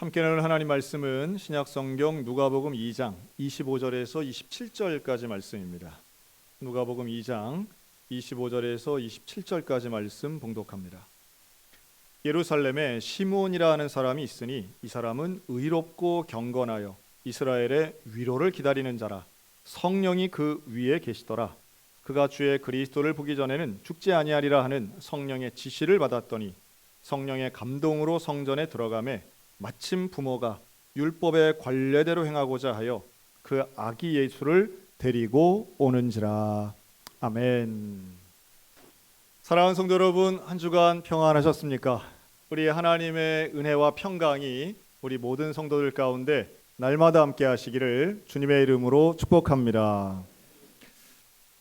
함께 나눌 하나님 말씀은 신약성경 누가복음 2장 25절에서 27절까지 말씀입니다. 누가복음 2장 25절에서 27절까지 말씀 봉독합니다. 예루살렘에 시므온이라 하는 사람이 있으니 이 사람은 의롭고 경건하여 이스라엘의 위로를 기다리는 자라. 성령이 그 위에 계시더라. 그가 주의 그리스도를 보기 전에는 죽지 아니하리라 하는 성령의 지시를 받았더니 성령의 감동으로 성전에 들어가매 마침 부모가 율법의 관례대로 행하고자 하여 그 아기 예수를 데리고 오는지라. 아멘. 사랑하는 성도 여러분, 한 주간 평안하셨습니까? 우리 하나님의 은혜와 평강이 우리 모든 성도들 가운데 날마다 함께 하시기를 주님의 이름으로 축복합니다.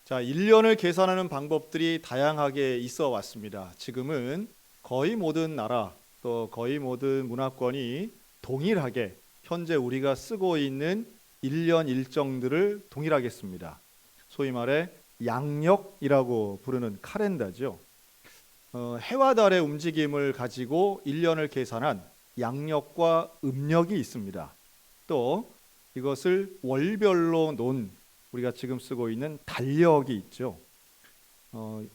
자, 1년을 계산하는 방법들이 다양하게 있어 왔습니다. 지금은 거의 모든 나라 또 거의 모든 문화권이 동일하게 현재 우리가 쓰고 있는 1년 일정들을 동일하게 씁니다. 소위 말해 양력이라고 부르는 카렌다죠. 해와 달의 움직임을 가지고 1년을 계산한 양력과 음력이 있습니다. 또 이것을 월별로 놓은 우리가 지금 쓰고 있는 달력이 있죠.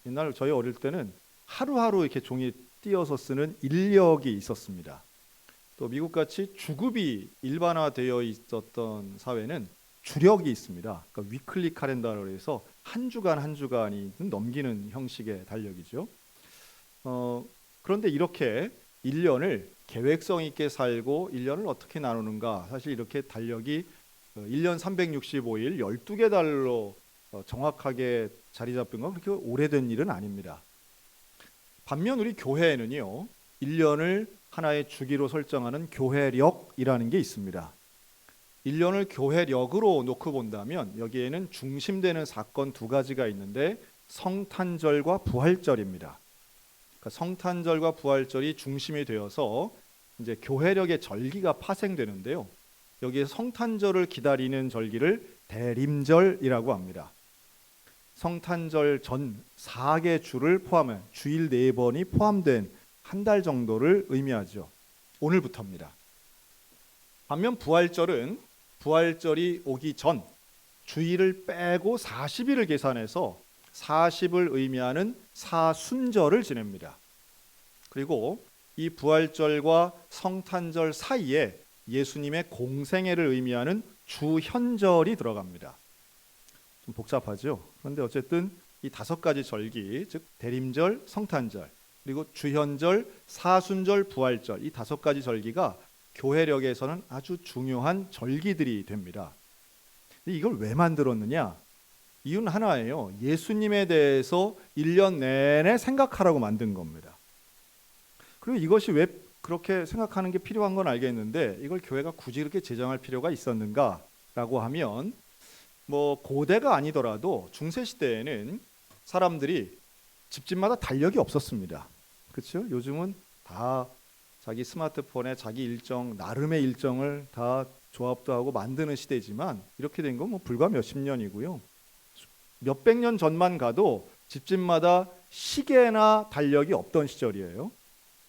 옛날 저희 어릴 때는 하루하루 이렇게 종이 띄어서 쓰는 인력이 있었습니다. 또 미국같이 주급이 일반화되어 있었던 사회는 주력이 있습니다. 그러니까 위클리 카렌다로 해서 한 주간 한 주간이 넘기는 형식의 달력이죠. 그런데 이렇게 1년을 계획성 있게 살고 1년을 어떻게 나누는가, 사실 이렇게 달력이 1년 365일 12개 달로 정확하게 자리 잡힌 건 그렇게 오래된 일은 아닙니다. 반면 우리 교회에는요, 1년을 하나의 주기로 설정하는 교회력이라는 게 있습니다. 1년을 교회력으로 놓고 본다면 여기에는 중심되는 사건 두 가지가 있는데 성탄절과 부활절입니다. 그러니까 성탄절과 부활절이 중심이 되어서 이제 교회력의 절기가 파생되는데요. 여기에 성탄절을 기다리는 절기를 대림절이라고 합니다. 성탄절 전 4개 주를 포함한 주일 4번이 포함된 한 달 정도를 의미하죠. 오늘부터입니다. 반면 부활절은 부활절이 오기 전 주일을 빼고 40일을 계산해서 40을 의미하는 사순절을 지냅니다. 그리고 이 부활절과 성탄절 사이에 예수님의 공생애를 의미하는 주현절이 들어갑니다. 좀 복잡하죠. 그런데 어쨌든 이 5가지 절기, 즉 대림절, 성탄절, 그리고 주현절, 사순절, 부활절, 이 5가지 절기가 교회력에서는 아주 중요한 절기들이 됩니다. 이걸 왜 만들었느냐? 이유는 하나예요. 예수님에 대해서 1년 내내 생각하라고 만든 겁니다. 그리고 이것이 왜 그렇게 생각하는 게 필요한 건 알겠는데 이걸 교회가 굳이 그렇게 제정할 필요가 있었는가라고 하면, 고대가 아니더라도 중세시대에는 사람들이 집집마다 달력이 없었습니다. 그렇죠? 요즘은 다 자기 스마트폰에 자기 일정, 나름의 일정을 다 조합도 하고 만드는 시대지만 이렇게 된 건 불과 몇십 년이고요. 몇백 년 전만 가도 집집마다 시계나 달력이 없던 시절이에요.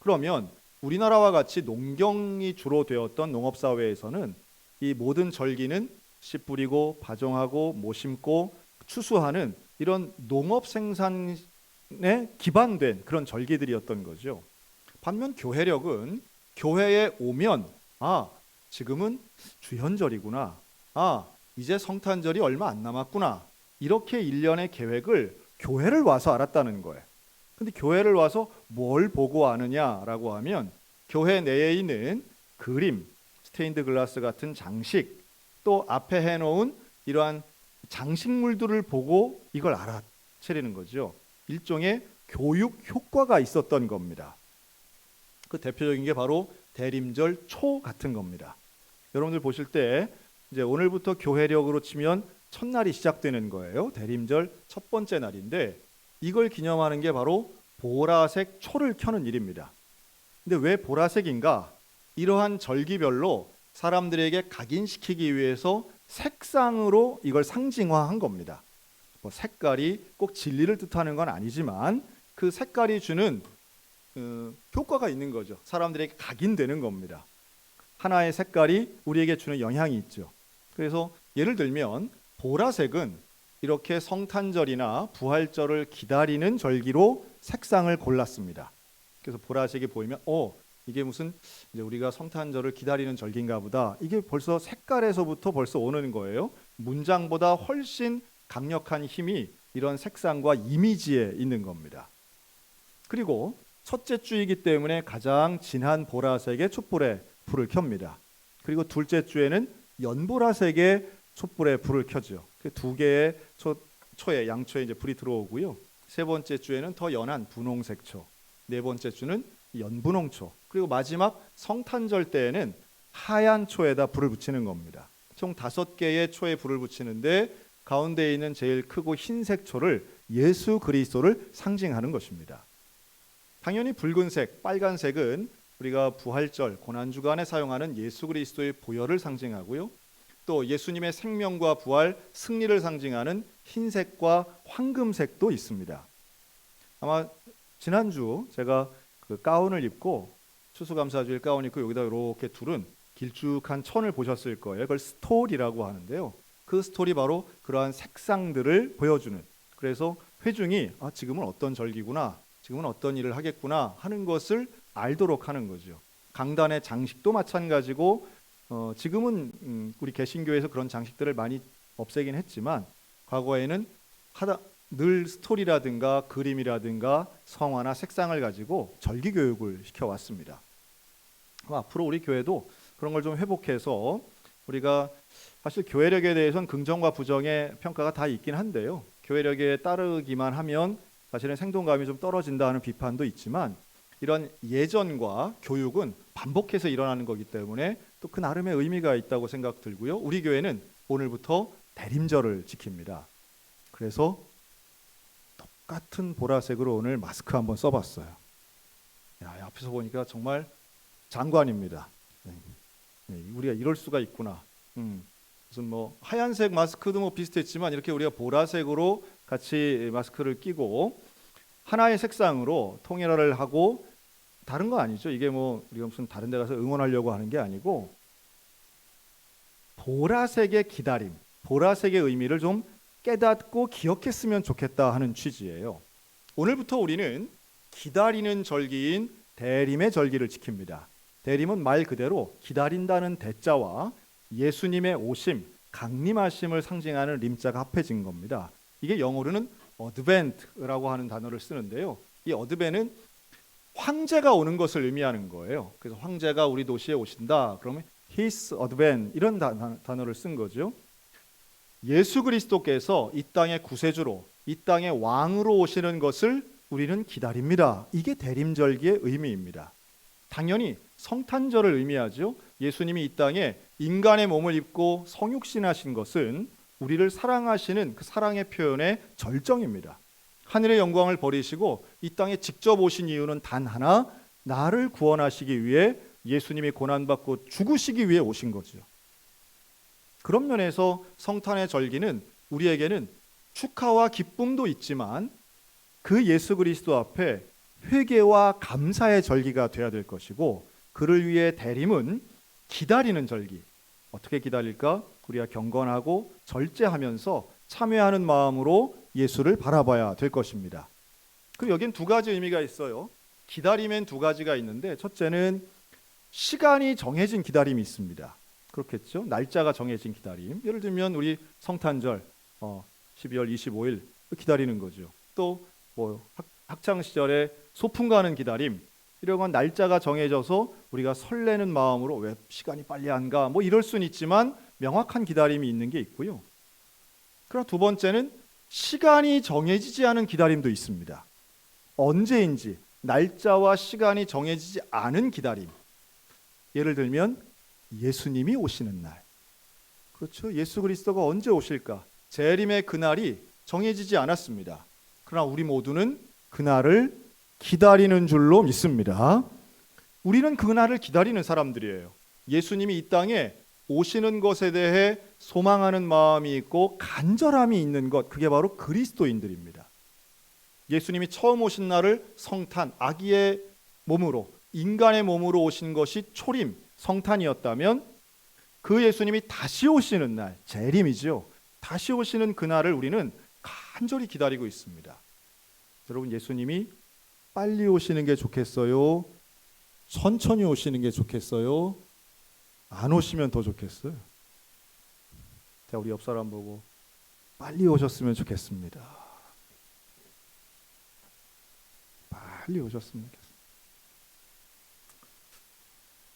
그러면 우리나라와 같이 농경이 주로 되었던 농업사회에서는 이 모든 절기는 씨 뿌리고 파종하고 모 심고 추수하는 이런 농업 생산에 기반된 그런 절기들이었던 거죠. 반면 교회력은 교회에 오면 지금은 주현절이구나, 이제 성탄절이 얼마 안 남았구나, 이렇게 1년의 계획을 교회를 와서 알았다는 거예요. 근데 교회를 와서 뭘 보고 아느냐라고 하면 교회 내에 있는 그림, 스테인드 글라스 같은 장식, 또 앞에 해놓은 이러한 장식물들을 보고 이걸 알아채리는 거죠. 일종의 교육 효과가 있었던 겁니다. 그 대표적인 게 바로 대림절 초 같은 겁니다. 여러분들 보실 때 이제 오늘부터 교회력으로 치면 첫날이 시작되는 거예요. 대림절 첫 번째 날인데 이걸 기념하는 게 바로 보라색 초를 켜는 일입니다. 근데 왜 보라색인가? 이러한 절기별로 사람들에게 각인시키기 위해서 색상으로 이걸 상징화한 겁니다. 색깔이 꼭 진리를 뜻하는 건 아니지만 그 색깔이 주는 효과가 있는 거죠. 사람들에게 각인되는 겁니다. 하나의 색깔이 우리에게 주는 영향이 있죠. 그래서 예를 들면 보라색은 이렇게 성탄절이나 부활절을 기다리는 절기로 색상을 골랐습니다. 그래서 보라색이 보이면 이게 무슨 이제 우리가 성탄절을 기다리는 절기인가 보다. 이게 벌써 색깔에서부터 벌써 오는 거예요. 문장보다 훨씬 강력한 힘이 이런 색상과 이미지에 있는 겁니다. 그리고 첫째 주이기 때문에 가장 진한 보라색의 촛불에 불을 켭니다. 그리고 둘째 주에는 연보라색의 촛불에 불을 켜죠. 그 두 개의 초에 양초에 이제 불이 들어오고요. 세 번째 주에는 더 연한 분홍색 초, 네 번째 주는 연분홍초, 그리고 마지막 성탄절 때에는 하얀 초에다 불을 붙이는 겁니다. 총 5개의 초에 불을 붙이는데 가운데에 있는 제일 크고 흰색 초를 예수 그리스도를 상징하는 것입니다. 당연히 붉은색, 빨간색은 우리가 부활절, 고난주간에 사용하는 예수 그리스도의 보혈을 상징하고요. 또 예수님의 생명과 부활, 승리를 상징하는 흰색과 황금색도 있습니다. 아마 지난주 제가 그 가운을 입고 추수감사주일 가운 입고 여기다 이렇게 두른 길쭉한 천을 보셨을 거예요. 그걸 스토리라고 하는데요. 그 스토리 바로 그러한 색상들을 보여주는, 그래서 회중이 지금은 어떤 절기구나, 지금은 어떤 일을 하겠구나 하는 것을 알도록 하는 거죠. 강단의 장식도 마찬가지고 지금은 우리 개신교에서 그런 장식들을 많이 없애긴 했지만 과거에는 늘 스토리라든가 그림이라든가 성화나 색상을 가지고 절기 교육을 시켜왔습니다. 앞으로 우리 교회도 그런 걸 좀 회복해서, 우리가 사실 교회력에 대해서는 긍정과 부정의 평가가 다 있긴 한데요. 교회력에 따르기만 하면 사실은 생동감이 좀 떨어진다 하는 비판도 있지만, 이런 예전과 교육은 반복해서 일어나는 거기 때문에 또 그 나름의 의미가 있다고 생각 들고요. 우리 교회는 오늘부터 대림절을 지킵니다. 그래서 똑같은 보라색으로 오늘 마스크 한번 써봤어요. 앞에서 보니까 정말 장관입니다. 우리가 이럴 수가 있구나. 무슨 하얀색 마스크도 비슷했지만 이렇게 우리가 보라색으로 같이 마스크를 끼고 하나의 색상으로 통일화를 하고, 다른 거 아니죠. 이게 우리가 무슨 다른 데 가서 응원하려고 하는 게 아니고 보라색의 기다림, 보라색의 의미를 좀 깨닫고 기억했으면 좋겠다 하는 취지예요. 오늘부터 우리는 기다리는 절기인 대림의 절기를 지킵니다. 대림은 말 그대로 기다린다는 대자와 예수님의 오심, 강림하심을 상징하는 림자가 합해진 겁니다. 이게 영어로는 어드벤트라고 하는 단어를 쓰는데요. 이 어드벤은 황제가 오는 것을 의미하는 거예요. 그래서 황제가 우리 도시에 오신다. 그러면 His advent 이런 단어를 쓴 거죠. 예수 그리스도께서 이 땅의 구세주로, 이 땅의 왕으로 오시는 것을 우리는 기다립니다. 이게 대림절기의 의미입니다. 당연히 성탄절을 의미하죠. 예수님이 이 땅에 인간의 몸을 입고 성육신하신 것은 우리를 사랑하시는 그 사랑의 표현의 절정입니다. 하늘의 영광을 버리시고 이 땅에 직접 오신 이유는 단 하나, 나를 구원하시기 위해 예수님이 고난받고 죽으시기 위해 오신 거죠. 그런 면에서 성탄의 절기는 우리에게는 축하와 기쁨도 있지만 그 예수 그리스도 앞에 회개와 감사의 절기가 되어야 될 것이고, 그를 위해 대림은 기다리는 절기. 어떻게 기다릴까? 우리가 경건하고 절제하면서 참여하는 마음으로 예수를 바라봐야 될 것입니다. 그리고 여긴 두 가지 의미가 있어요. 기다림엔 두 가지가 있는데, 첫째는 시간이 정해진 기다림이 있습니다. 그렇겠죠? 날짜가 정해진 기다림. 예를 들면 우리 성탄절 12월 25일 기다리는 거죠. 또 학창 시절에 소풍 가는 기다림, 이런 건 날짜가 정해져서 우리가 설레는 마음으로 왜 시간이 빨리 안 가? 이럴 수는 있지만 명확한 기다림이 있는 게 있고요. 그러나 두 번째는 시간이 정해지지 않은 기다림도 있습니다. 언제인지 날짜와 시간이 정해지지 않은 기다림. 예를 들면 예수님이 오시는 날. 그렇죠. 예수 그리스도가 언제 오실까? 재림의 그날이 정해지지 않았습니다. 그러나 우리 모두는 그날을 기다리는 줄로 믿습니다. 우리는 그날을 기다리는 사람들이에요. 예수님이 이 땅에 오시는 것에 대해 소망하는 마음이 있고 간절함이 있는 것, 그게 바로 그리스도인들입니다. 예수님이 처음 오신 날을 성탄, 아기의 몸으로, 인간의 몸으로 오신 것이 초림, 성탄이었다면 그 예수님이 다시 오시는 날, 재림이죠. 다시 오시는 그날을 우리는 간절히 기다리고 있습니다. 여러분, 예수님이 빨리 오시는 게 좋겠어요? 천천히 오시는 게 좋겠어요? 안 오시면 더 좋겠어요? 자, 우리 옆 사람 보고 빨리 오셨으면 좋겠습니다. 빨리 오셨으면 좋겠습니다.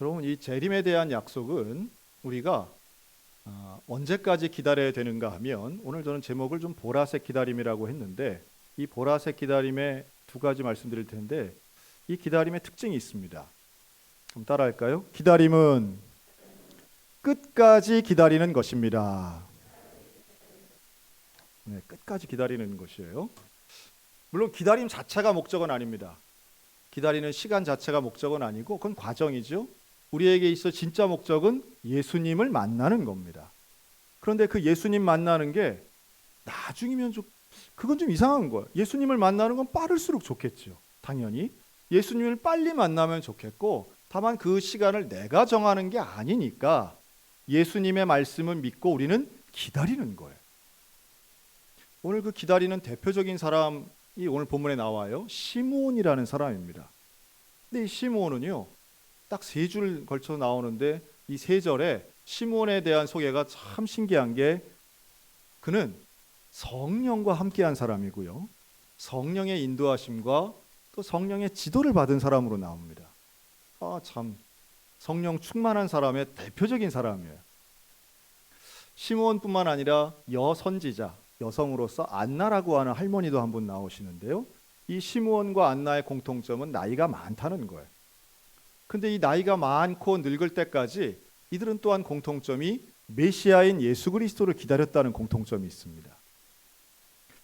여러분, 이 재림에 대한 약속은 우리가 언제까지 기다려야 되는가 하면, 오늘 저는 제목을 좀 보라색 기다림이라고 했는데, 이 보라색 기다림에 두 가지 말씀드릴 텐데, 이 기다림의 특징이 있습니다. 그럼 따라할까요? 기다림은 끝까지 기다리는 것입니다. 네, 끝까지 기다리는 것이에요. 물론 기다림 자체가 목적은 아닙니다. 기다리는 시간 자체가 목적은 아니고 그건 과정이죠. 우리에게 있어 진짜 목적은 예수님을 만나는 겁니다. 그런데 그 예수님 만나는 게 나중이면 그건 좀 이상한 거예요. 예수님을 만나는 건 빠를수록 좋겠죠. 당연히 예수님을 빨리 만나면 좋겠고, 다만 그 시간을 내가 정하는 게 아니니까 예수님의 말씀을 믿고 우리는 기다리는 거예요. 오늘 그 기다리는 대표적인 사람이 오늘 본문에 나와요. 시므온이라는 사람입니다. 근데 이 시므온은요, 딱 3줄 걸쳐 나오는데 이 3절에 시므온에 대한 소개가 참 신기한 게, 그는 성령과 함께한 사람이고요, 성령의 인도하심과 또 성령의 지도를 받은 사람으로 나옵니다. 참 성령 충만한 사람의 대표적인 사람이에요. 시므온뿐만 아니라 여선지자, 여성으로서 안나라고 하는 할머니도 한 분 나오시는데요. 이 시므온과 안나의 공통점은 나이가 많다는 거예요. 근데 이 나이가 많고 늙을 때까지 이들은 또한 공통점이 메시아인 예수 그리스도를 기다렸다는 공통점이 있습니다.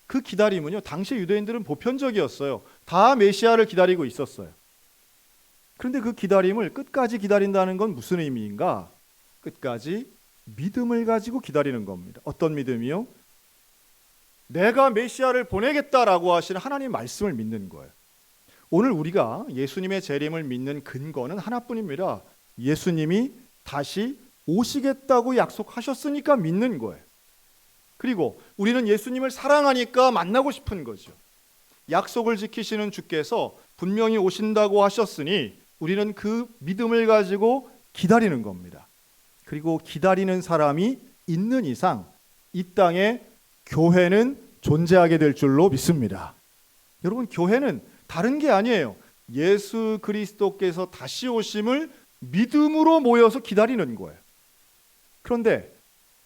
그 기다림은요, 당시 유대인들은 보편적이었어요. 다 메시아를 기다리고 있었어요. 그런데 그 기다림을 끝까지 기다린다는 건 무슨 의미인가? 끝까지 믿음을 가지고 기다리는 겁니다. 어떤 믿음이요? 내가 메시아를 보내겠다라고 하시는 하나님 말씀을 믿는 거예요. 오늘 우리가 예수님의 재림을 믿는 근거는 하나뿐입니다. 예수님이 다시 오시겠다고 약속하셨으니까 믿는 거예요. 그리고 우리는 예수님을 사랑하니까 만나고 싶은 거죠. 약속을 지키시는 주께서 분명히 오신다고 하셨으니 우리는 그 믿음을 가지고 기다리는 겁니다. 그리고 기다리는 사람이 있는 이상 이 땅에 교회는 존재하게 될 줄로 믿습니다. 여러분, 교회는 다른 게 아니에요. 예수 그리스도께서 다시 오심을 믿음으로 모여서 기다리는 거예요. 그런데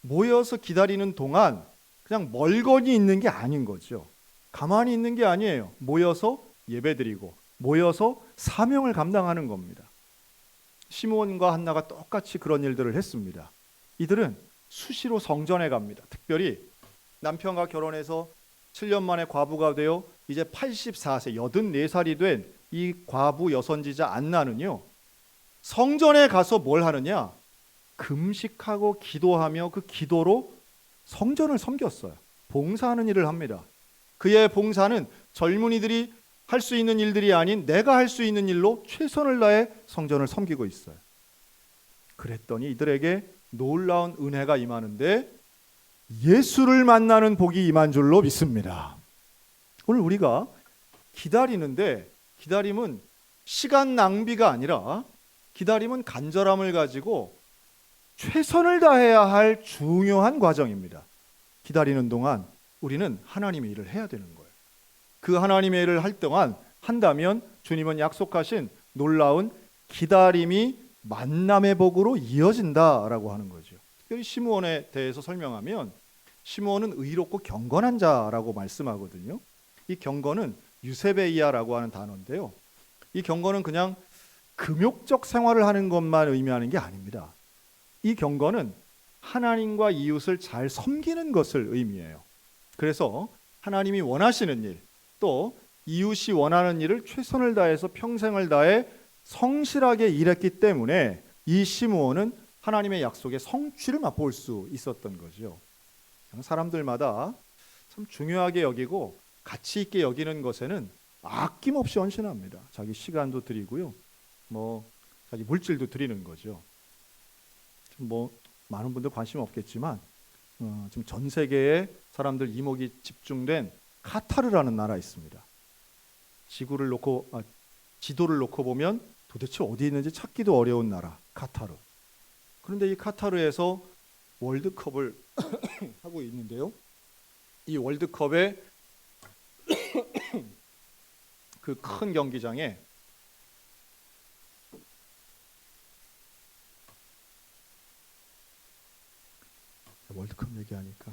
모여서 기다리는 동안 그냥 멀거니 있는 게 아닌 거죠. 가만히 있는 게 아니에요. 모여서 예배드리고 모여서 사명을 감당하는 겁니다. 시므온과 한나가 똑같이 그런 일들을 했습니다. 이들은 수시로 성전에 갑니다. 특별히 남편과 결혼해서 7년 만에 과부가 되어 이제 84세, 84살이 된 이 과부 여선지자 안나는요, 성전에 가서 뭘 하느냐? 금식하고 기도하며 그 기도로 성전을 섬겼어요. 봉사하는 일을 합니다. 그의 봉사는 젊은이들이 할 수 있는 일들이 아닌 내가 할 수 있는 일로 최선을 다해 성전을 섬기고 있어요. 그랬더니 이들에게 놀라운 은혜가 임하는데 예수를 만나는 복이 임한 줄로 믿습니다. 오늘 우리가 기다리는데, 기다림은 시간 낭비가 아니라 기다림은 간절함을 가지고 최선을 다해야 할 중요한 과정입니다. 기다리는 동안 우리는 하나님의 일을 해야 되는 거예요. 그 하나님의 일을 할 동안 한다면 주님은 약속하신 놀라운 기다림이 만남의 복으로 이어진다라고 하는 거죠. 특별히 시므온에 대해서 설명하면 시므온은 의롭고 경건한 자라고 말씀하거든요. 이 경건은 유세베이아라고 하는 단어인데요. 이 경건은 그냥 금욕적 생활을 하는 것만 의미하는 게 아닙니다. 이 경건은 하나님과 이웃을 잘 섬기는 것을 의미해요. 그래서 하나님이 원하시는 일, 또 이웃이 원하는 일을 최선을 다해서 평생을 다해 성실하게 일했기 때문에 이 시므온은 하나님의 약속의 성취를 맛볼 수 있었던 거죠. 사람들마다 참 중요하게 여기고 가치 있게 여기는 것에는 아낌없이 헌신합니다. 자기 시간도 드리고요, 자기 물질도 드리는 거죠. 뭐 많은 분들 관심 없겠지만 지금 전 세계의 사람들 이목이 집중된 카타르라는 나라 있습니다. 지도를 놓고 보면 도대체 어디 있는지 찾기도 어려운 나라 카타르. 그런데 이 카타르에서 월드컵을 하고 있는데요. 이 월드컵의 그 큰 경기장에 월드컵 얘기하니까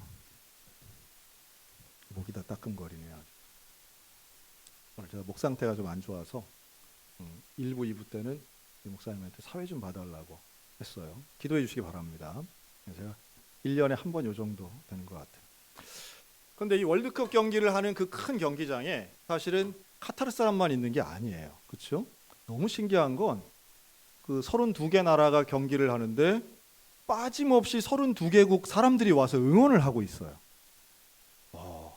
목이 다 따끔거리네요. 오늘 제가 목 상태가 좀 안 좋아서 1부, 2부 때는 이 목사님한테 사회 좀 봐달라고 했어요. 기도해 주시기 바랍니다. 제가 1년에 한 번 요 정도 되는 것 같아요. 그런데 이 월드컵 경기를 하는 그 큰 경기장에 사실은 카타르 사람만 있는 게 아니에요. 그렇죠? 너무 신기한 건 그 32개 나라가 경기를 하는데 빠짐없이 32개국 사람들이 와서 응원을 하고 있어요.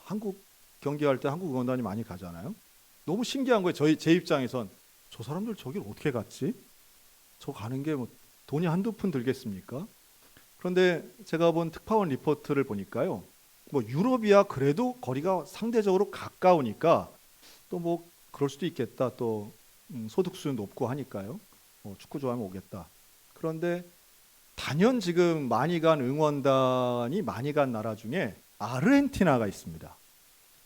한국 경기할 때 한국 응원단이 많이 가잖아요. 너무 신기한 거예요. 제 입장에선 저 사람들 저길 어떻게 갔지? 저 가는 게 뭐 돈이 한두 푼 들겠습니까? 그런데 제가 본 특파원 리포트를 보니까요. 뭐 유럽이야 그래도 거리가 상대적으로 가까우니까 또 뭐 그럴 수도 있겠다. 또 소득수는 높고 하니까요. 축구 좋아하면 오겠다. 그런데 단연 지금 많이 간 응원단이 많이 간 나라 중에 아르헨티나가 있습니다.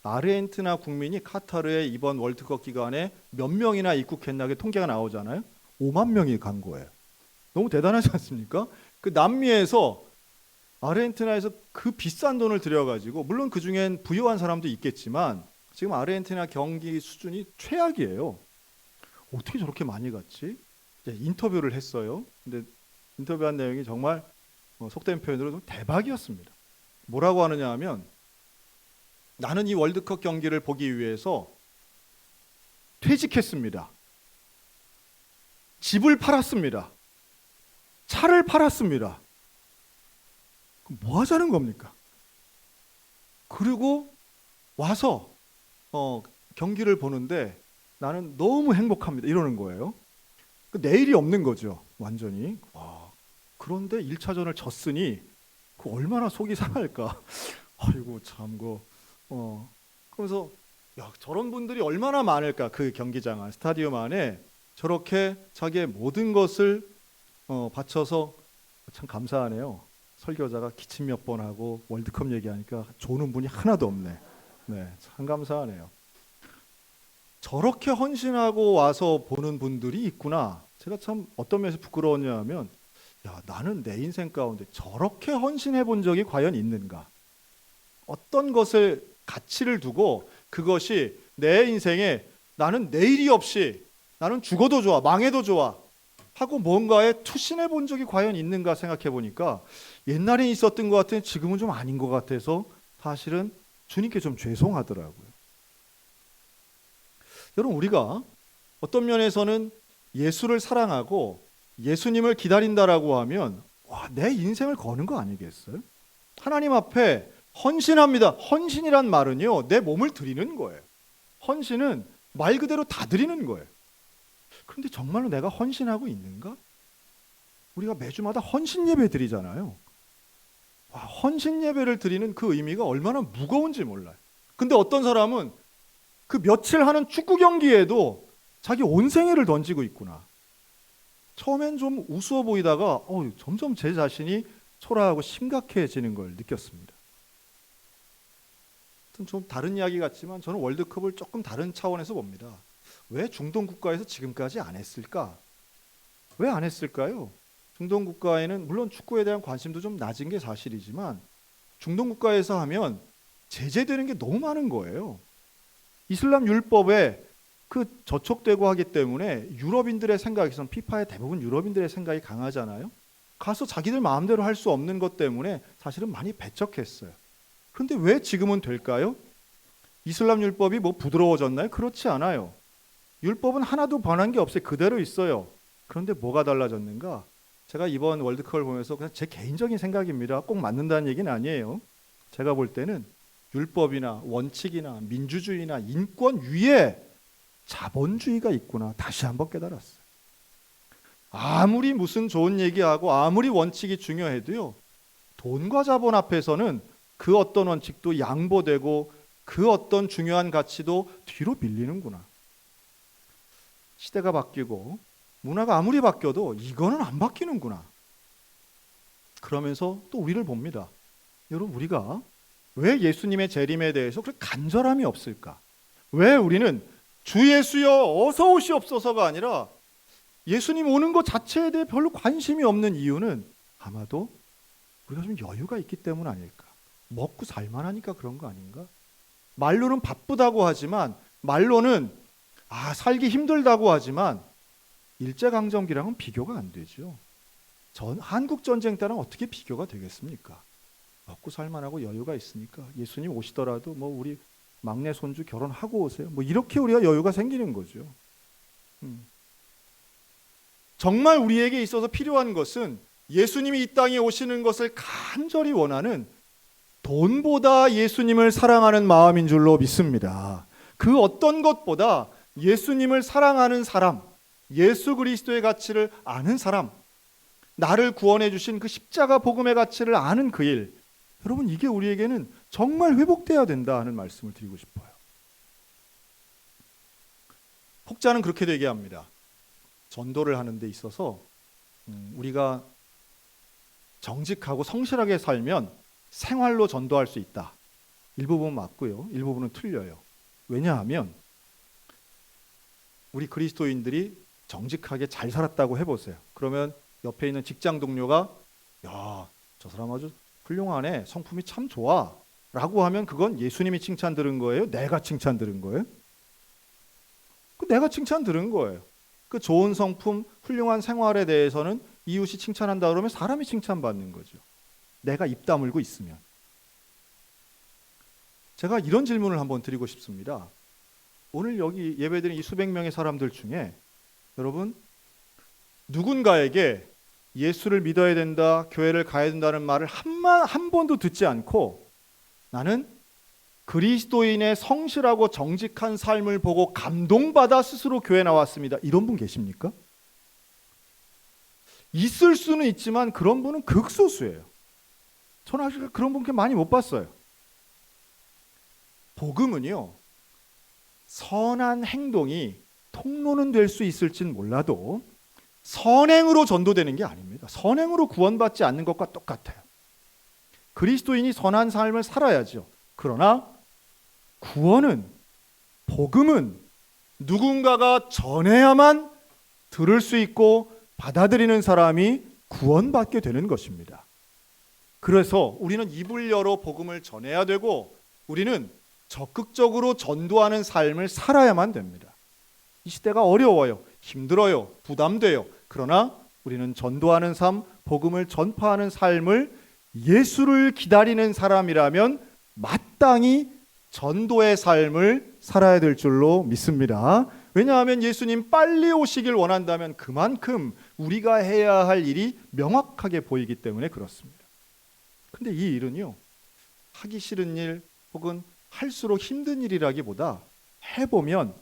아르헨티나 국민이 카타르에 이번 월드컵 기간에 몇 명이나 입국했나 통계가 나오잖아요. 5만 명이 간 거예요. 너무 대단하지 않습니까? 그 남미에서 아르헨티나에서 그 비싼 돈을 들여가지고 물론 그 중엔 부유한 사람도 있겠지만 지금 아르헨티나 경기 수준이 최악이에요. 어떻게 저렇게 많이 갔지? 인터뷰를 했어요. 근데 인터뷰한 내용이 정말 속된 표현으로 좀 대박이었습니다. 뭐라고 하느냐 하면 나는 이 월드컵 경기를 보기 위해서 퇴직했습니다. 집을 팔았습니다. 차를 팔았습니다. 그럼 뭐 하자는 겁니까? 그리고 와서 경기를 보는데 나는 너무 행복합니다. 이러는 거예요. 내일이 없는 거죠. 완전히. 그런데 1차전을 졌으니 그 얼마나 속이 상할까. 아이고 참 그러면서 야, 저런 분들이 얼마나 많을까. 그 경기장 안 스타디움 안에 저렇게 자기의 모든 것을 바쳐서 참 감사하네요. 설교자가 기침 몇 번 하고 월드컵 얘기하니까 조는 분이 하나도 없네. 네, 참 감사하네요. 저렇게 헌신하고 와서 보는 분들이 있구나. 제가 참 어떤 면에서 부끄러웠냐 하면 야, 나는 내 인생 가운데 저렇게 헌신해 본 적이 과연 있는가? 어떤 것을 가치를 두고 그것이 내 인생에 나는 내일이 없이 나는 죽어도 좋아, 망해도 좋아 하고 뭔가에 투신해 본 적이 과연 있는가 생각해 보니까 옛날에 있었던 것 같은데 지금은 좀 아닌 것 같아서 사실은 주님께 좀 죄송하더라고요. 여러분 우리가 어떤 면에서는 예수를 사랑하고 예수님을 기다린다라고 하면 내 인생을 거는 거 아니겠어요? 하나님 앞에 헌신합니다. 헌신이란 말은요, 내 몸을 드리는 거예요. 헌신은 말 그대로 다 드리는 거예요. 그런데 정말로 내가 헌신하고 있는가? 우리가 매주마다 헌신 예배 드리잖아요. 헌신 예배를 드리는 그 의미가 얼마나 무거운지 몰라요. 근데 어떤 사람은 그 며칠 하는 축구 경기에도 자기 온 생애를 던지고 있구나. 처음엔 좀 우스워 보이다가 점점 제 자신이 초라하고 심각해지는 걸 느꼈습니다. 좀 다른 이야기 같지만 저는 월드컵을 조금 다른 차원에서 봅니다. 왜 중동 국가에서 지금까지 안 했을까? 왜 안 했을까요? 중동 국가에는 물론 축구에 대한 관심도 좀 낮은 게 사실이지만 중동 국가에서 하면 제재되는 게 너무 많은 거예요. 이슬람 율법에 저촉되고 하기 때문에 유럽인들의 생각에선 피파의 대부분 유럽인들의 생각이 강하잖아요. 가서 자기들 마음대로 할 수 없는 것 때문에 사실은 많이 배척했어요. 그런데 왜 지금은 될까요? 이슬람 율법이 뭐 부드러워졌나요? 그렇지 않아요. 율법은 하나도 변한 게 없어요. 그대로 있어요. 그런데 뭐가 달라졌는가? 제가 이번 월드컵을 보면서 그냥 제 개인적인 생각입니다. 꼭 맞는다는 얘기는 아니에요. 제가 볼 때는 율법이나 원칙이나 민주주의나 인권 위에 자본주의가 있구나 다시 한번 깨달았어요. 아무리 무슨 좋은 얘기하고 아무리 원칙이 중요해도요, 돈과 자본 앞에서는 그 어떤 원칙도 양보되고 그 어떤 중요한 가치도 뒤로 밀리는구나. 시대가 바뀌고 문화가 아무리 바뀌어도 이거는 안 바뀌는구나. 그러면서 또 우리를 봅니다. 여러분, 우리가 왜 예수님의 재림에 대해서 그렇게 간절함이 없을까? 왜 우리는 주 예수여 어서 오시옵소서가 아니라 예수님 오는 것 자체에 대해 별로 관심이 없는 이유는 아마도 우리가 좀 여유가 있기 때문 아닐까? 먹고 살만하니까 그런 거 아닌가? 말로는 바쁘다고 하지만, 말로는 살기 힘들다고 하지만 일제강점기랑은 비교가 안 되죠. 한국 전쟁 때랑 어떻게 비교가 되겠습니까? 먹고 살만하고 여유가 있으니까 예수님 오시더라도 우리 막내 손주 결혼하고 오세요. 이렇게 우리가 여유가 생기는 거죠. 정말 우리에게 있어서 필요한 것은 예수님이 이 땅에 오시는 것을 간절히 원하는 돈보다 예수님을 사랑하는 마음인 줄로 믿습니다. 그 어떤 것보다 예수님을 사랑하는 사람, 예수 그리스도의 가치를 아는 사람, 나를 구원해 주신 그 십자가 복음의 가치를 아는 그 일, 여러분, 이게 우리에게는 정말 회복돼야 된다 하는 말씀을 드리고 싶어요. 혹자는 그렇게 얘기합니다. 전도를 하는 데 있어서 우리가 정직하고 성실하게 살면 생활로 전도할 수 있다. 일부분은 맞고요, 일부분은 틀려요. 왜냐하면 우리 그리스도인들이 정직하게 잘 살았다고 해보세요. 그러면 옆에 있는 직장 동료가 야, 저 사람 아주 훌륭하네, 성품이 참 좋아 라고 하면 그건 예수님이 칭찬 들은 거예요? 내가 칭찬 들은 거예요? 내가 칭찬 들은 거예요. 그 좋은 성품, 훌륭한 생활에 대해서는 이웃이 칭찬한다 그러면 사람이 칭찬받는 거죠. 내가 입 다물고 있으면. 제가 이런 질문을 한번 드리고 싶습니다. 오늘 여기 예배드린 이 수백 명의 사람들 중에 여러분, 누군가에게 예수를 믿어야 된다, 교회를 가야 된다는 말을 한 번도 듣지 않고 나는 그리스도인의 성실하고 정직한 삶을 보고 감동받아 스스로 교회 나왔습니다, 이런 분 계십니까? 있을 수는 있지만 그런 분은 극소수예요. 저는 아직 그런 분 많이 못 봤어요. 복음은요, 선한 행동이 통로는 될 수 있을진 몰라도 선행으로 전도되는 게 아닙니다. 선행으로 구원받지 않는 것과 똑같아요. 그리스도인이 선한 삶을 살아야죠. 그러나 구원은, 복음은 누군가가 전해야만 들을 수 있고 받아들이는 사람이 구원받게 되는 것입니다. 그래서 우리는 입을 열어 복음을 전해야 되고 우리는 적극적으로 전도하는 삶을 살아야만 됩니다. 이 시대가 어려워요. 힘들어요. 부담돼요. 그러나 우리는 전도하는 삶, 복음을 전파하는 삶을 예수를 기다리는 사람이라면 마땅히 전도의 삶을 살아야 될 줄로 믿습니다. 왜냐하면 예수님 빨리 오시길 원한다면 그만큼 우리가 해야 할 일이 명확하게 보이기 때문에 그렇습니다. 근데 이 일은요, 하기 싫은 일 혹은 할수록 힘든 일이라기보다 해보면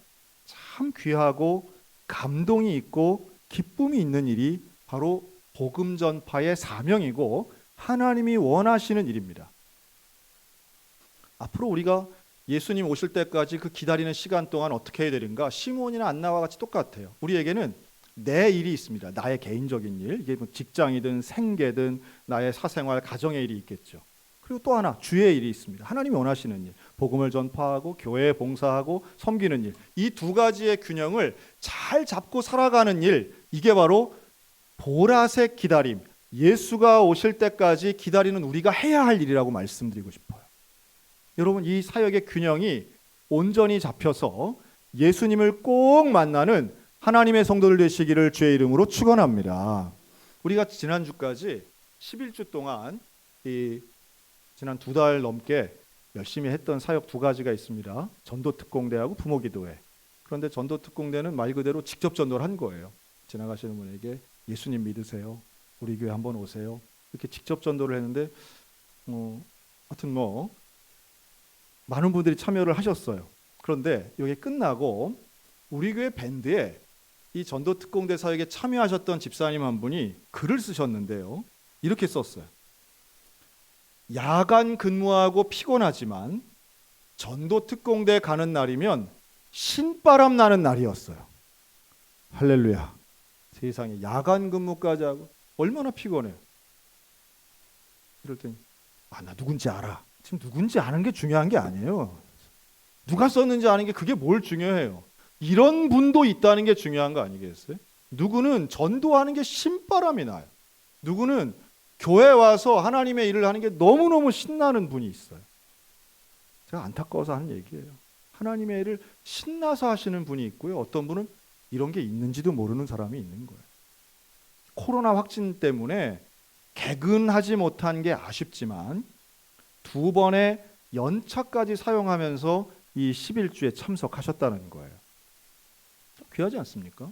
참 귀하고 감동이 있고 기쁨이 있는 일이 바로 복음 전파의 사명이고 하나님이 원하시는 일입니다. 앞으로 우리가 예수님 오실 때까지 그 기다리는 시간 동안 어떻게 해야 되는가? 시몬이나 안나와 같이 똑같아요. 우리에게는 내 일이 있습니다. 나의 개인적인 일, 이게 직장이든 생계든 나의 사생활, 가정의 일이 있겠죠. 그리고 또 하나, 주의 일이 있습니다. 하나님이 원하시는 일, 복음을 전파하고 교회에 봉사하고 섬기는 일, 이 두 가지의 균형을 잘 잡고 살아가는 일, 이게 바로 보라색 기다림, 예수가 오실 때까지 기다리는 우리가 해야 할 일이라고 말씀드리고 싶어요. 여러분, 이 사역의 균형이 온전히 잡혀서 예수님을 꼭 만나는 하나님의 성도들 되시기를 주의 이름으로 축원합니다. 우리가 지난주까지 11주 동안 지난 2달 넘게 열심히 했던 사역 두 가지가 있습니다. 전도특공대하고 부모기도회. 그런데 전도특공대는 말 그대로 직접 전도를 한 거예요. 지나가시는 분에게 예수님 믿으세요, 우리 교회 한번 오세요, 이렇게 직접 전도를 했는데 하여튼 많은 분들이 참여를 하셨어요. 그런데 이게 끝나고 우리 교회 밴드에 이 전도특공대 사역에 참여하셨던 집사님 한 분이 글을 쓰셨는데요. 이렇게 썼어요. 야간 근무하고 피곤하지만 전도특공대 가는 날이면 신바람 나는 날이었어요. 할렐루야. 세상에 야간 근무까지 하고 얼마나 피곤해요. 이럴 때는 나 누군지 알아. 지금 누군지 아는 게 중요한 게 아니에요. 누가 썼는지 아는 게 그게 뭘 중요해요. 이런 분도 있다는 게 중요한 거 아니겠어요? 누구는 전도하는 게 신바람이 나요. 누구는 교회 와서 하나님의 일을 하는 게 너무너무 신나는 분이 있어요. 제가 안타까워서 하는 얘기예요. 하나님의 일을 신나서 하시는 분이 있고요. 어떤 분은 이런 게 있는지도 모르는 사람이 있는 거예요. 코로나 확진 때문에 개근하지 못한 게 아쉽지만 2번의 연차까지 사용하면서 이 11주에 참석하셨다는 거예요. 귀하지 않습니까?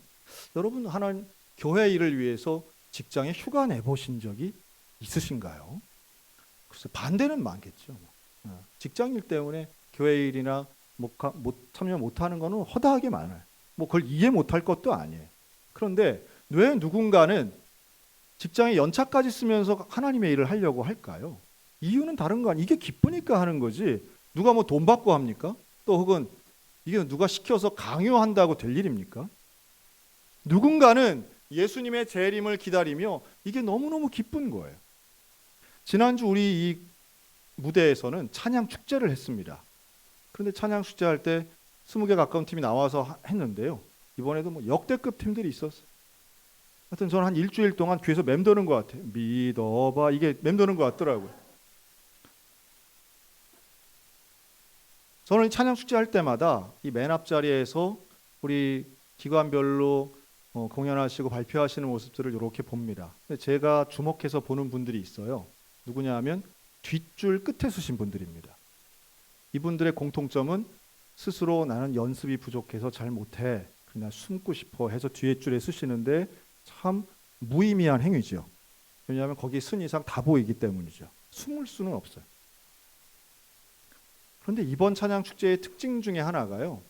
여러분 하나님 교회 일을 위해서 직장에 휴가 내보신 적이 있으신가요? 글쎄 반대는 많겠죠. 직장일 때문에 교회 일이나 참여 못하는 거는 허다하게 많아요. 그걸 이해 못할 것도 아니에요. 그런데 왜 누군가는 직장에 연차까지 쓰면서 하나님의 일을 하려고 할까요? 이유는 다른 거 아니에요. 이게 기쁘니까 하는 거지. 누가 돈 받고 합니까? 또 혹은 이게 누가 시켜서 강요한다고 될 일입니까? 누군가는 예수님의 재림을 기다리며 이게 너무너무 기쁜 거예요. 지난주 우리 이 무대에서는 찬양 축제를 했습니다. 그런데 찬양 축제할 때 20개 가까운 팀이 나와서 했는데요. 이번에도 역대급 팀들이 있었어요. 하여튼 저는 한 일주일 동안 귀에서 맴도는 것 같아요. 믿어봐 이게 맴도는 것 같더라고요. 저는 찬양 축제 할 때마다 이 맨 앞자리에서 우리 기관별로 공연하시고 발표하시는 모습들을 이렇게 봅니다. 제가 주목해서 보는 분들이 있어요. 누구냐 하면 뒷줄 끝에 서신 분들입니다. 이분들의 공통점은 스스로 나는 연습이 부족해서 잘 못해 그냥 숨고 싶어 해서 뒤에 줄에 쓰시는데 참 무의미한 행위죠. 왜냐하면 거기 쓴 이상 다 보이기 때문이죠. 숨을 수는 없어요. 그런데 이번 찬양 축제의 특징 중에 하나가요.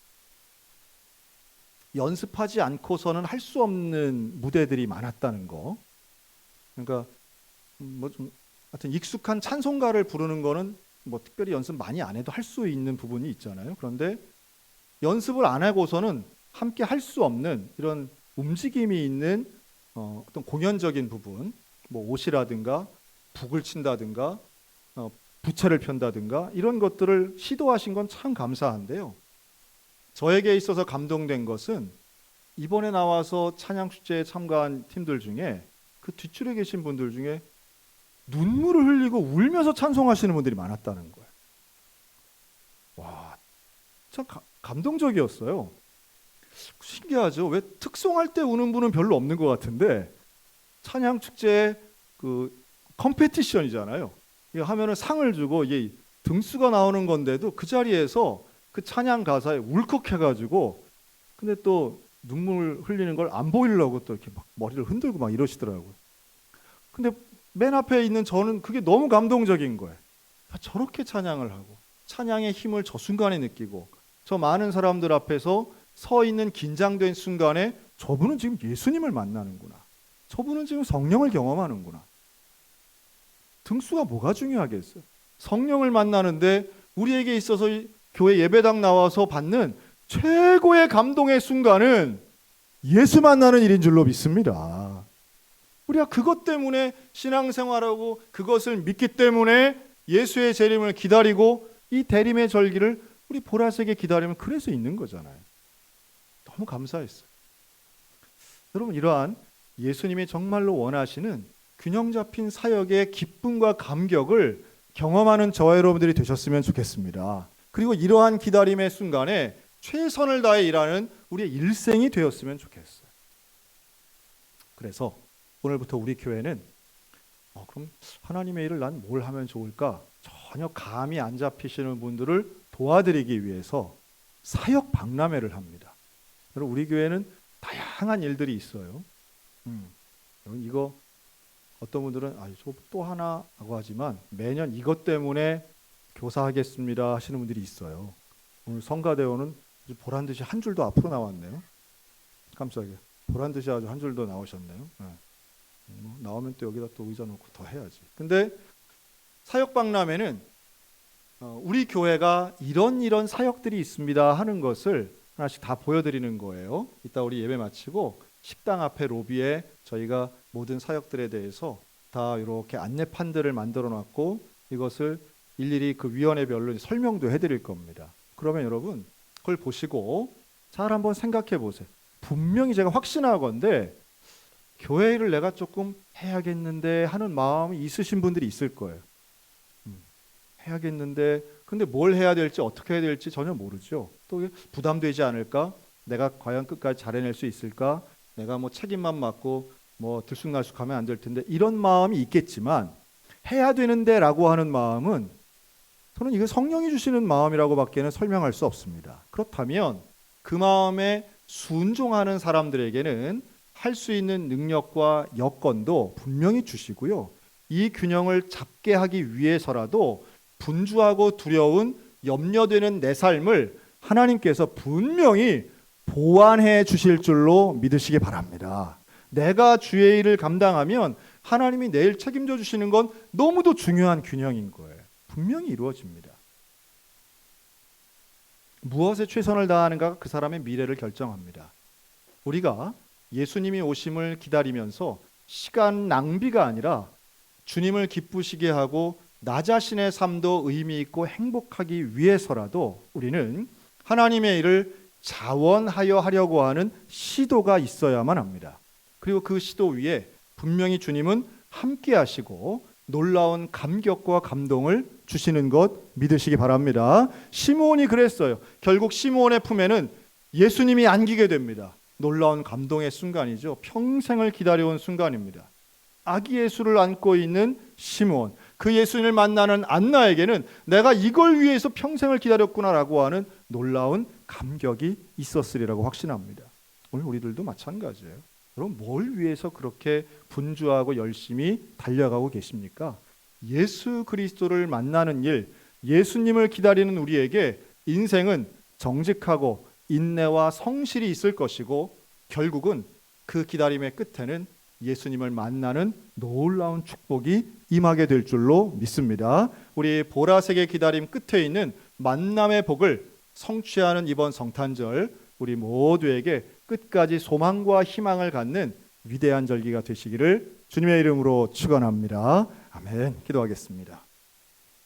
연습하지 않고서는 할 수 없는 무대들이 많았다는 거. 그러니까 하여튼 익숙한 찬송가를 부르는 거는 특별히 연습 많이 안 해도 할 수 있는 부분이 있잖아요. 그런데 연습을 안 하고서는 함께 할 수 없는 이런 움직임이 있는 어떤 공연적인 부분, 옷이라든가 북을 친다든가 부채를 편다든가 이런 것들을 시도하신 건 참 감사한데요. 저에게 있어서 감동된 것은 이번에 나와서 찬양 축제에 참가한 팀들 중에 그 뒷줄에 계신 분들 중에 눈물을 흘리고 울면서 찬송하시는 분들이 많았다는 거예요. 와, 참 감동적이었어요. 신기하죠? 왜 특송할 때 우는 분은 별로 없는 것 같은데 찬양 축제의 그 컴페티션이잖아요. 이거 하면은 상을 주고 이게 등수가 나오는 건데도 그 자리에서 그 찬양 가사에 울컥해가지고 근데 또 눈물 흘리는 걸 안 보이려고 또 이렇게 막 머리를 흔들고 막 이러시더라고요. 근데 맨 앞에 있는 저는 그게 너무 감동적인 거예요. 저렇게 찬양을 하고 찬양의 힘을 저 순간에 느끼고 저 많은 사람들 앞에서 서 있는 긴장된 순간에 저분은 지금 예수님을 만나는구나. 저분은 지금 성령을 경험하는구나. 등수가 뭐가 중요하겠어요? 성령을 만나는데 우리에게 있어서 교회 예배당 나와서 받는 최고의 감동의 순간은 예수 만나는 일인 줄로 믿습니다. 우리가 그것 때문에 신앙생활하고 그것을 믿기 때문에 예수의 재림을 기다리고 이 대림의 절기를 우리 보라색에 기다리면 그래서 있는 거잖아요. 너무 감사했어요. 여러분 이러한 예수님이 정말로 원하시는 균형 잡힌 사역의 기쁨과 감격을 경험하는 저와 여러분들이 되셨으면 좋겠습니다. 그리고 이러한 기다림의 순간에 최선을 다해 일하는 우리의 일생이 되었으면 좋겠어요. 그래서 오늘부터 우리 교회는 그럼 하나님의 일을 난 뭘 하면 좋을까? 전혀 감이 안 잡히시는 분들을 도와드리기 위해서 사역 박람회를 합니다. 여러분 우리 교회는 다양한 일들이 있어요. 여러분 이거 어떤 분들은 또 하나 하고 하지만 매년 이것 때문에 교사하겠습니다 하시는 분들이 있어요. 오늘 성가대원은 보란 듯이 한 줄도 앞으로 나왔네요. 깜짝이야. 보란 듯이 아주 한 줄 더 나오셨네요. 뭐 나오면 또 여기다 또 의자 놓고 더 해야지. 근데 사역박람회는 우리 교회가 이런 사역들이 있습니다 하는 것을 하나씩 다 보여드리는 거예요. 이따 우리 예배 마치고 식당 앞에 로비에 저희가 모든 사역들에 대해서 다 이렇게 안내판들을 만들어 놨고 이것을 일일이 그 위원회별로 설명도 해드릴 겁니다. 그러면 여러분 그걸 보시고 잘 한번 생각해 보세요. 분명히 제가 확신하건대 교회를 내가 조금 해야겠는데 하는 마음이 있으신 분들이 있을 거예요. 해야겠는데 근데 뭘 해야 될지 어떻게 해야 될지 전혀 모르죠. 또 부담되지 않을까? 내가 과연 끝까지 잘해낼 수 있을까? 내가 뭐 책임만 맡고 뭐 들쑥날쑥하면 안 될 텐데 이런 마음이 있겠지만 해야 되는데 라고 하는 마음은 저는 이거 성령이 주시는 마음이라고밖에는 설명할 수 없습니다. 그렇다면 그 마음에 순종하는 사람들에게는 할 수 있는 능력과 여건도 분명히 주시고요. 이 균형을 잡게 하기 위해서라도 분주하고 두려운 염려되는 내 삶을 하나님께서 분명히 보완해 주실 줄로 믿으시기 바랍니다. 내가 주의 일을 감당하면 하나님이 내일 책임져 주시는 건 너무도 중요한 균형인 거예요. 분명히 이루어집니다. 무엇에 최선을 다하는가가 그 사람의 미래를 결정합니다. 우리가 예수님이 오심을 기다리면서 시간 낭비가 아니라 주님을 기쁘시게 하고 나 자신의 삶도 의미 있고 행복하기 위해서라도 우리는 하나님의 일을 자원하여 하려고 하는 시도가 있어야만 합니다. 그리고 그 시도 위에 분명히 주님은 함께 하시고 놀라운 감격과 감동을 주시는 것 믿으시기 바랍니다. 시므온이 그랬어요. 결국 시므온의 품에는 예수님이 안기게 됩니다. 놀라운 감동의 순간이죠. 평생을 기다려온 순간입니다. 아기 예수를 안고 있는 시므온, 그 예수님을 만나는 안나에게는 내가 이걸 위해서 평생을 기다렸구나라고 하는 놀라운 감격이 있었으리라고 확신합니다. 오늘 우리들도 마찬가지예요. 여러분 뭘 위해서 그렇게 분주하고 열심히 달려가고 계십니까? 예수 그리스도를 만나는 일, 예수님을 기다리는 우리에게 인생은 정직하고 인내와 성실이 있을 것이고 결국은 그 기다림의 끝에는 예수님을 만나는 놀라운 축복이 임하게 될 줄로 믿습니다. 우리 보라색의 기다림 끝에 있는 만남의 복을 성취하는 이번 성탄절 우리 모두에게 끝까지 소망과 희망을 갖는 위대한 절기가 되시기를 주님의 이름으로 축원합니다. 아멘. 기도하겠습니다.